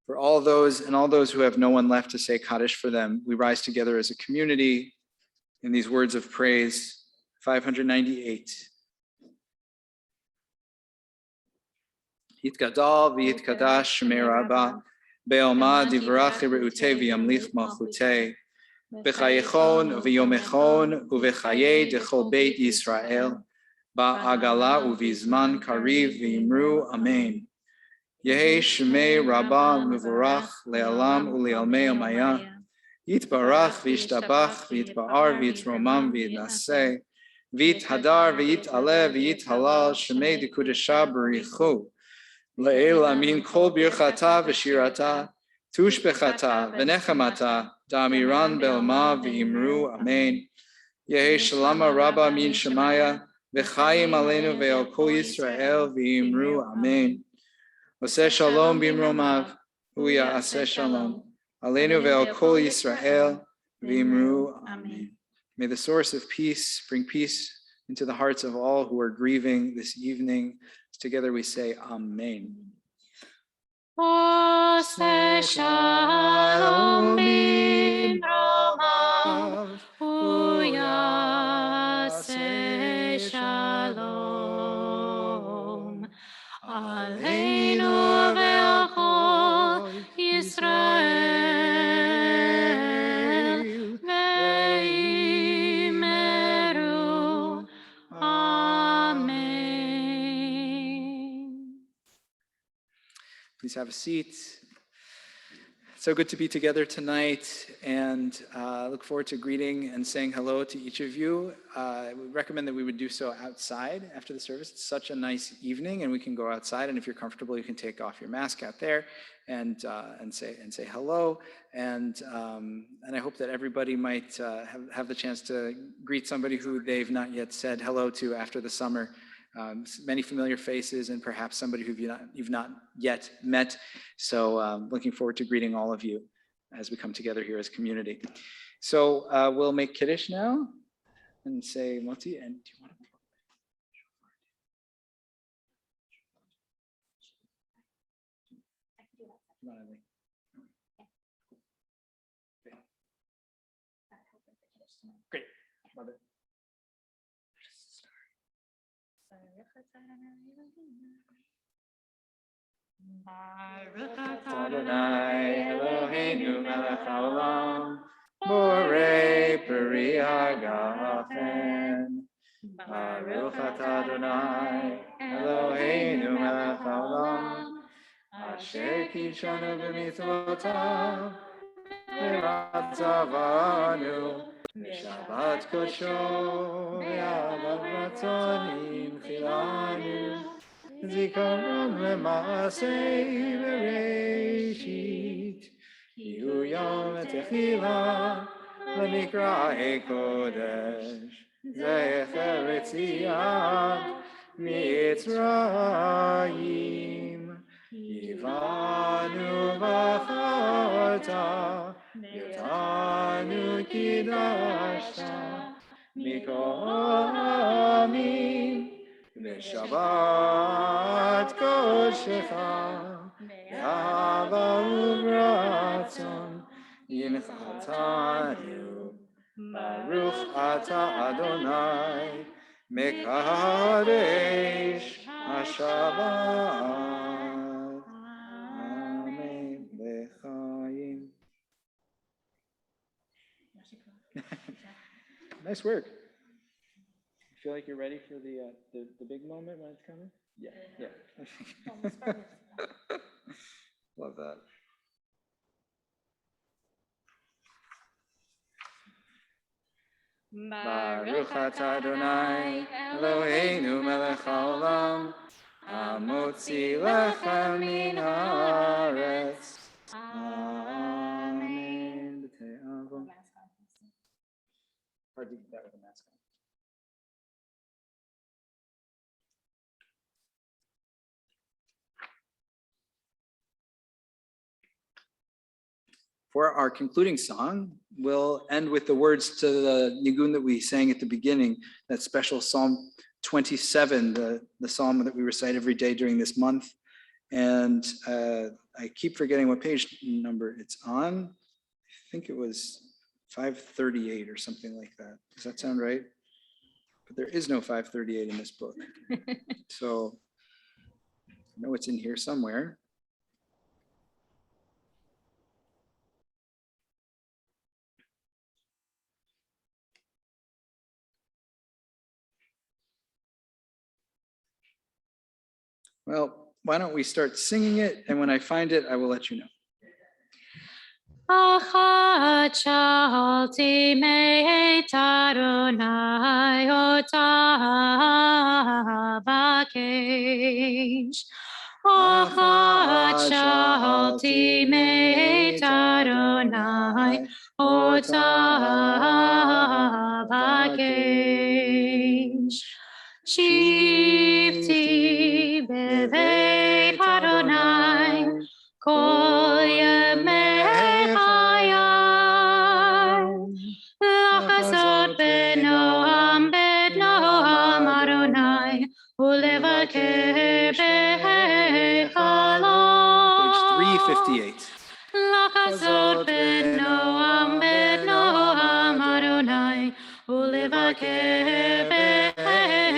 [SPEAKER 1] For all those who have no one left to say Kaddish for them, we rise together as a community in these words of praise. 598. Yitgadal v'yitkadash shemei rabbah, be'oma divrach re'utei v'yamlich malchutei, b'chayechon v'yomechon u'v'chayei dechol beit Yisrael, ba'agala u'vizman kariv v'yimru amen. Yehi Shemei Rabbah Mevorach Le'alam U'Le'almei Amaya Yitbarach V'Yishtabach V'Yitba'ar V'Yitromam V'Yitnaseh V'Yithadar V'Yit'aleh V'Yithalal Shemei D'Kudesha B'Richu Le'el Amin Kol Birchata V'Shirata Tushbechata V'Nechamata Damiran Be'Oma V'Imru Amen. Yehi Shalama Rabbah Min Shemaya V'Chayim Aleinu Ve'Al Kol Yisrael V'Imru Amen. Oseh shalom bimromav, huya aseh shalom. Aleinu ve'al kol Yisrael, v'imru amen. May the source of peace bring peace into the hearts of all who are grieving this evening. Together we say amen.
[SPEAKER 2] Oseh shalom bimromav, huya aseh shalom. Aleinu ve'al kol Yisrael ve'imeru amen.
[SPEAKER 1] Please have a seat. So good to be together tonight, and look forward to greeting and saying hello to each of you. I would recommend that we would do so outside after the service. It's such a nice evening, and we can go outside. And if you're comfortable, you can take off your mask out there and say hello. And I hope that everybody might have the chance to greet somebody who they've not yet said hello to after the summer. Many familiar faces and perhaps somebody who you've not yet met. So looking forward to greeting all of you as we come together here as community. So we'll make Kiddush now and say Moti. And do you want to? Great. Love it.
[SPEAKER 2] Baruch
[SPEAKER 1] Adonai Eloheinu melech haolam, borei peri hagafen. Baruch atah Adonai Eloheinu melech haolam, asher kidshanu b'mitzvotav, v'ratzavanu b'shabbat kodsho, v'ahavat ratzonim chilanu. Zikaron le'maaseh bereshit, Yu yom techila le'mikra'ei kodesh, zecher etziat mitzrayim, yivanu v'charta, yotanu kidashta, mikol amim. Shabbat kodshecha, v'ahava u'ratzon, yinchatanu. Baruch atah Adonai, mekadesh haShabbat. Amen. L'chaim. Nice work. Feel like you're ready for the big moment when it's coming? Yeah. Love that. Baruch atah Adonai Eloheinu melech haolam, hamotzi lechem min haaretz. Amen. Hard to get that with a mask on. For our concluding song, we'll end with the words to the nigun that we sang at the beginning, that special Psalm 27, the psalm that we recite every day during this month. And I keep forgetting what page number it's on. I think it was 538 or something like that. Does that sound right? But there is no 538 in this book. So I know it's in here somewhere. Well, why don't we start singing it, and when I find it, I will let you know.
[SPEAKER 2] Achat shalti meit Adonai otah vakesh. Achat shalti meit Adonai otah vakesh. Shivti beveit Adonai kol yemei hayai, lachazot benoam Adonai, ulevaker behechalom.
[SPEAKER 1] Page 358.
[SPEAKER 2] Lachazot benoam Adonai, ulevaker behechalom.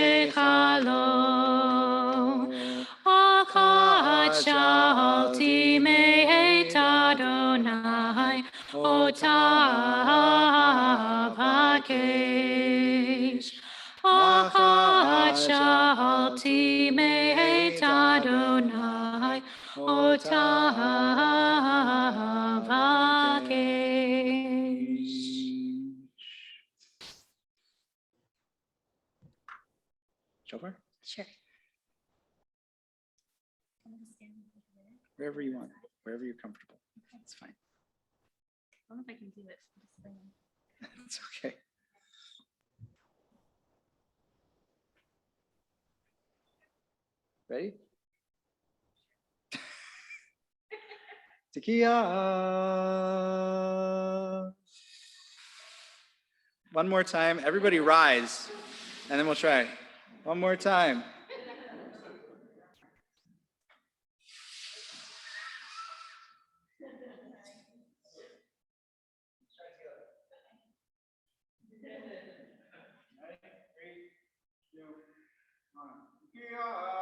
[SPEAKER 2] Achat shalti meit Adonai otah vakesh. Achat shalti meit Adonai otah vakesh.
[SPEAKER 1] Shofar?
[SPEAKER 3] Sure.
[SPEAKER 1] Wherever you want, wherever you're comfortable. It's fine.
[SPEAKER 3] I don't know if I can do it.
[SPEAKER 1] It's okay. Ready? Tekiah. One more time. Everybody rise, and then we'll try. One more time.
[SPEAKER 6] God.